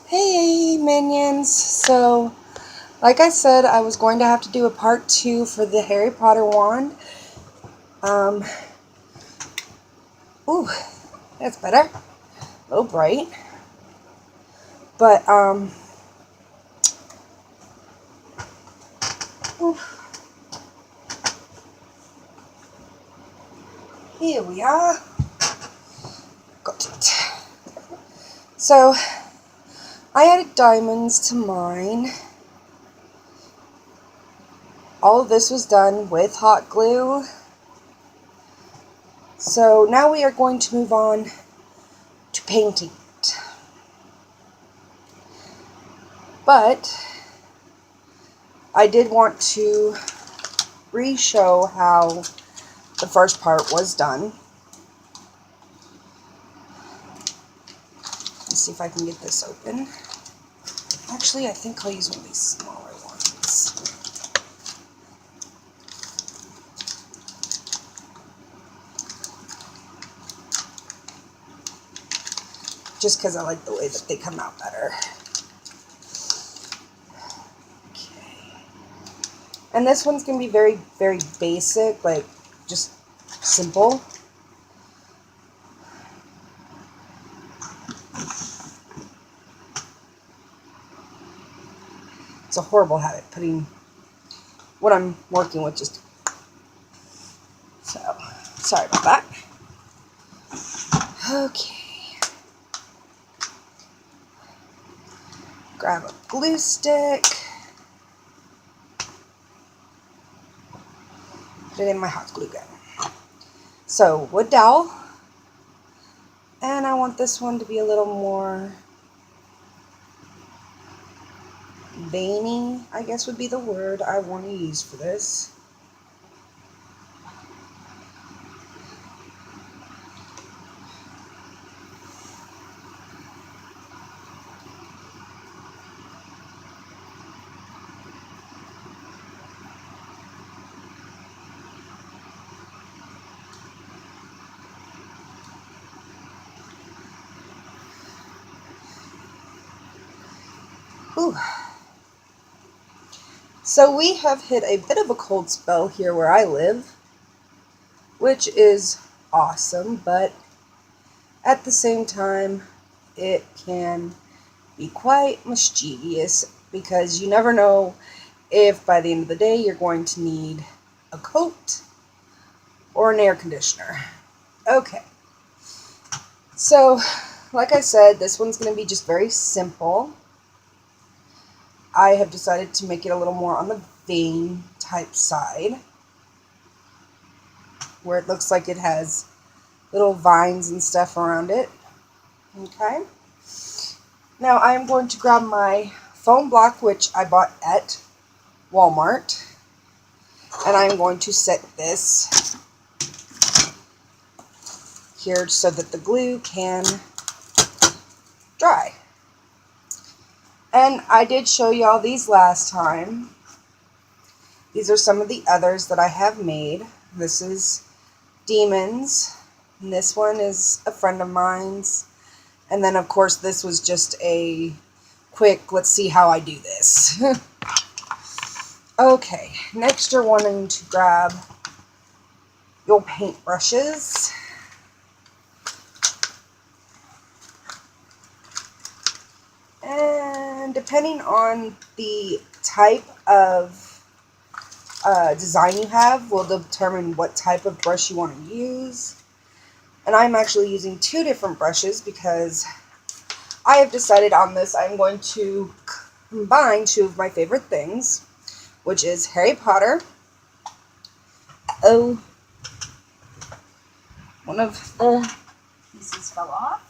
Hey minions! So, like I said, I was going to have to do a part 2 for the Harry Potter wand. Um, ooh, that's better. A little bright. But, ooh, here we are. Got it. So, I added diamonds to mine. All of this was done with hot glue. So, now we are going to move on to painting it. But, I did want to re-show how the first part was done. Let's see if I can get this open. Actually, I think I'll use one of these smaller ones. Just because I like the way that they come out better. Okay. And this one's going to be very, very basic, like just simple. It's a horrible habit putting what I'm working with just... So, sorry about that. Okay. Grab a glue stick. Put it in my hot glue gun. So, wood dowel. And I want this one to be a little more veiny, I guess would be the word I want to use for this. Whew. So we have hit a bit of a cold spell here where I live, which is awesome, but at the same time, it can be quite mischievous because you never know if by the end of the day you're going to need a coat or an air conditioner. Okay, so like I said, this one's going to be just very simple. I have decided to make it a little more on the vein type side, where it looks like it has little vines and stuff around it. Okay. Now I'm going to grab my foam block, which I bought at Walmart, and I'm going to set this here so that the glue can dry. And I did show y'all these last time. These are some of the others that I have made. This is Demons, and this one is a friend of mine's. And then, of course, this was just a quick, let's see how I do this. Okay, next you're wanting to grab your paint brushes. And depending on the type of design you have will determine what type of brush you want to use. And I'm actually using two different brushes because I have decided on this I'm going to combine two of my favorite things, which is Harry Potter. Oh, one of the pieces fell off.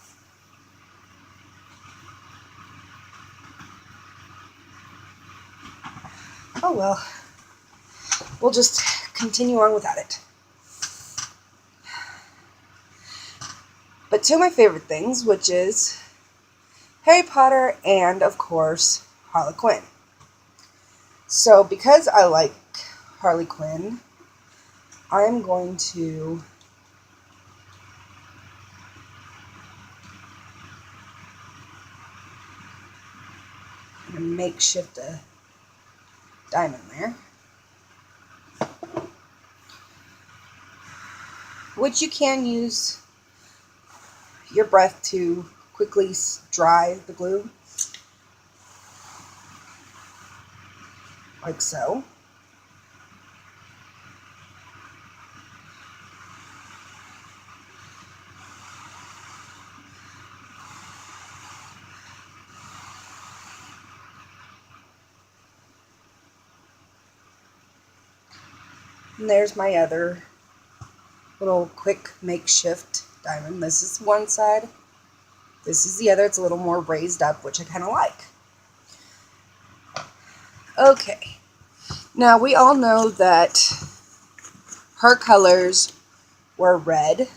Oh well, we'll just continue on without it. But two of my favorite things, which is Harry Potter and, of course, Harley Quinn. So because I like Harley Quinn, I'm going to a makeshift diamond there, which you can use your breath to quickly dry the glue, like so. And there's my other little quick makeshift diamond. This is one side. This is the other. It's a little more raised up, which I kind of like. Okay. Now we all know that her colors were red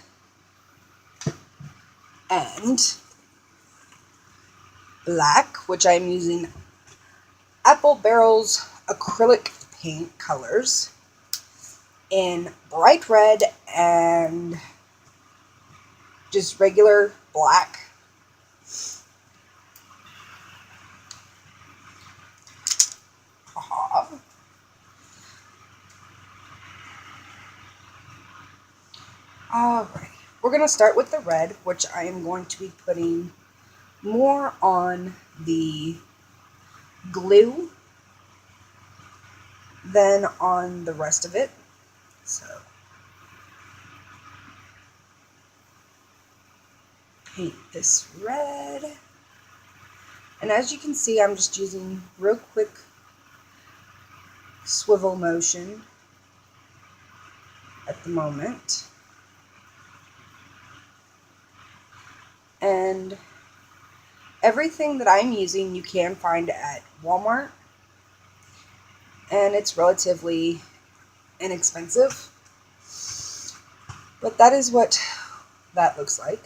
and black, which I'm using Apple Barrel's acrylic paint colors in bright red and just regular black. Alright, we're going to start with the red, which I am going to be putting more on the glue than on the rest of it. So, paint this red. And as you can see, I'm just using real quick swivel motion at the moment. And everything that I'm using you can find at Walmart, and it's relatively inexpensive, but that is what that looks like.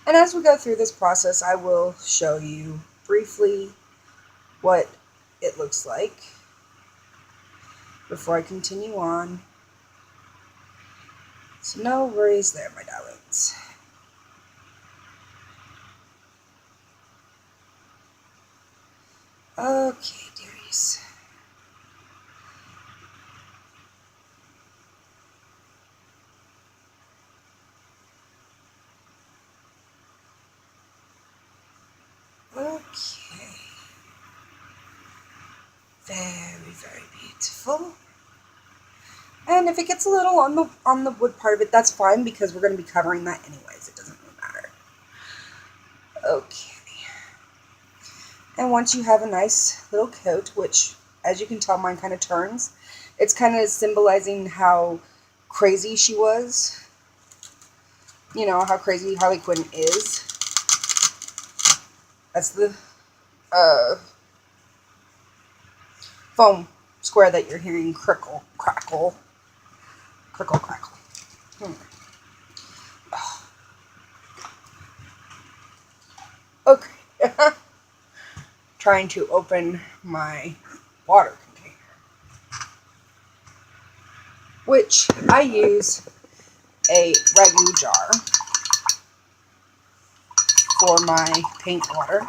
And as we go through this process, I will show you briefly what it looks like before I continue on. So no worries there, my darlings. Okay, dearies. Okay. Very, very beautiful. And if it gets a little on the wood part of it, that's fine, because we're going to be covering that anyways. It doesn't really matter. Okay. And once you have a nice little coat, which, as you can tell, mine kind of turns, it's kind of symbolizing how crazy she was. You know, how crazy Harley Quinn is. That's the foam square that you're hearing crickle, crackle, crickle, crackle. Okay. Trying to open my water container, which I use a ragu jar for my paint water.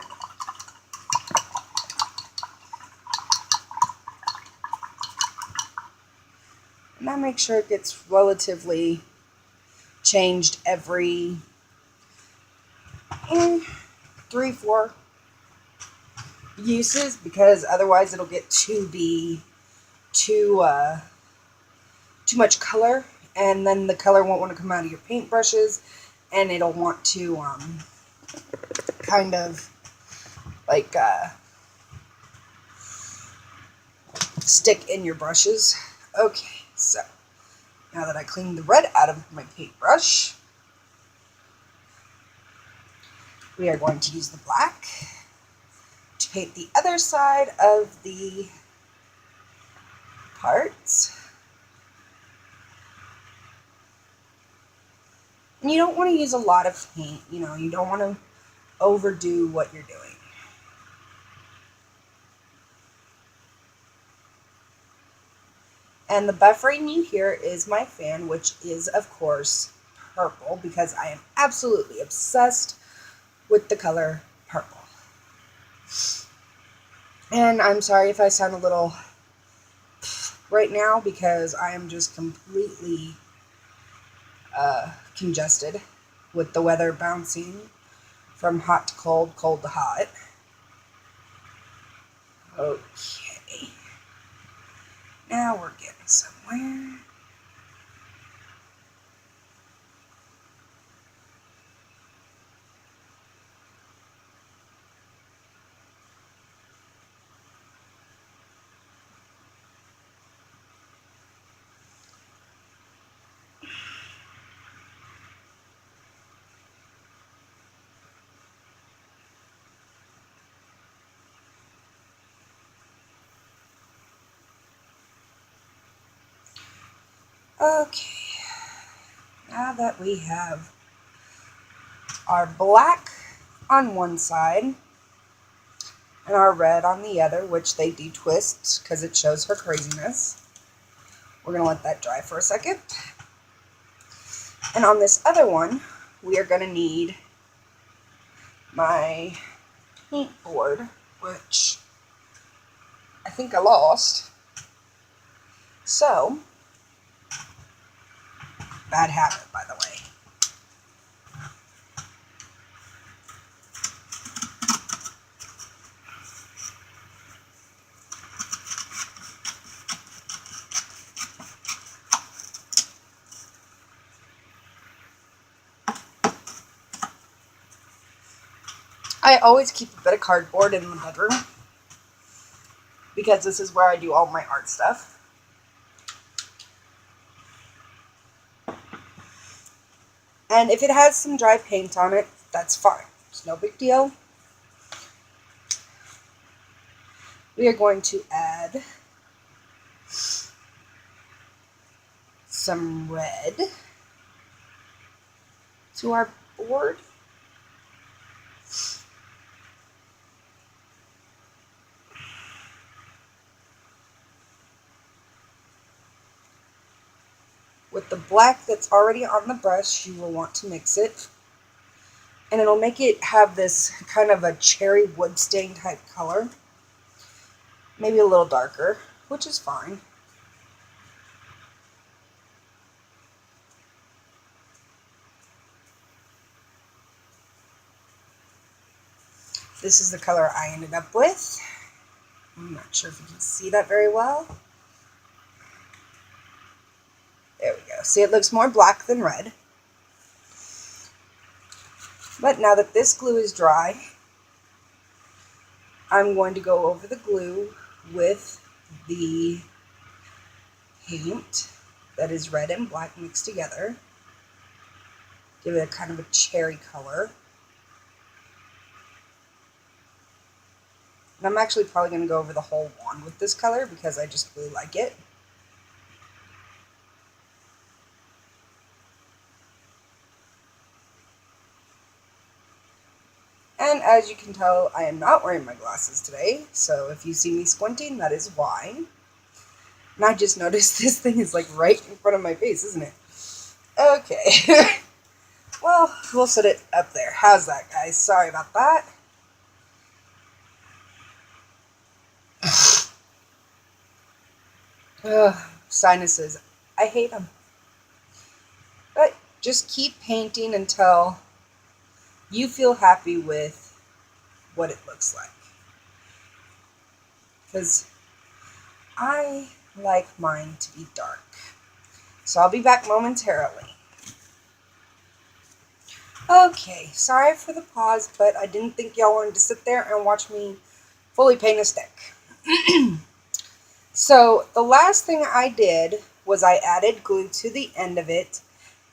And I make sure it gets relatively changed every 3-4 uses, because otherwise it'll get too much color, and then the color won't want to come out of your paintbrushes, and it'll want to kind of like stick in your brushes. Okay, so now that I cleaned the red out of my paintbrush, we are going to use the black to paint the other side of the parts. And you don't want to use a lot of paint, you know, you don't want to overdo what you're doing. And the buffering you hear is my fan, which is, of course, purple, because I am absolutely obsessed with the color purple. And I'm sorry if I sound a little right now because I am just completely congested with the weather bouncing from hot to cold, cold to hot. Okay, now we're getting somewhere. Okay, now that we have our black on one side and our red on the other, which they detwist because it shows her craziness, we're going to let that dry for a second. And on this other one, we are going to need my paint board, which I think I lost. So, bad habit, by the way. I always keep a bit of cardboard in the bedroom because this is where I do all my art stuff. And if it has some dry paint on it, that's fine. It's no big deal. We are going to add some red to our board. With the black that's already on the brush, you will want to mix it. And it'll make it have this kind of a cherry wood stain type color. Maybe a little darker, which is fine. This is the color I ended up with. I'm not sure if you can see that very well. There we go. See, it looks more black than red. But now that this glue is dry, I'm going to go over the glue with the paint that is red and black mixed together. Give it a kind of a cherry color. And I'm actually probably going to go over the whole wand with this color because I just really like it. And as you can tell, I am not wearing my glasses today, so if you see me squinting, that is why. And I just noticed this thing is like right in front of my face, isn't it? Okay. Well, we'll set it up there. How's that, guys? Sorry about that. Ugh, sinuses. I hate them. But just keep painting until you feel happy with what it looks like. Because I like mine to be dark. So I'll be back momentarily. Okay, sorry for the pause, but I didn't think y'all wanted to sit there and watch me fully paint a stick. So the last thing I did was I added glue to the end of it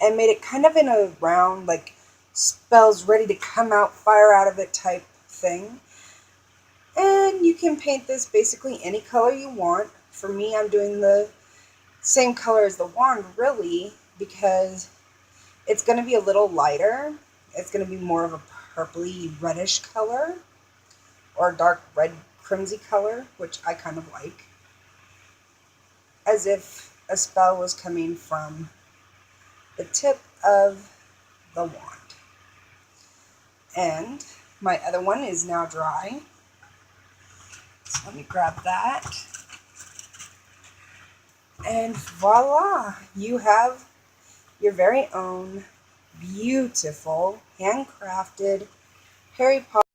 and made it kind of in a round, like spells ready to come out, fire out of it type thing. And you can paint this basically any color you want. For me, I'm doing the same color as the wand, really, because it's going to be a little lighter. It's going to be more of a purpley reddish color or dark red crimson color, which I kind of like. As if a spell was coming from the tip of the wand. And my other one is now dry. Let me grab that. And voila, you have your very own beautiful handcrafted Harry Potter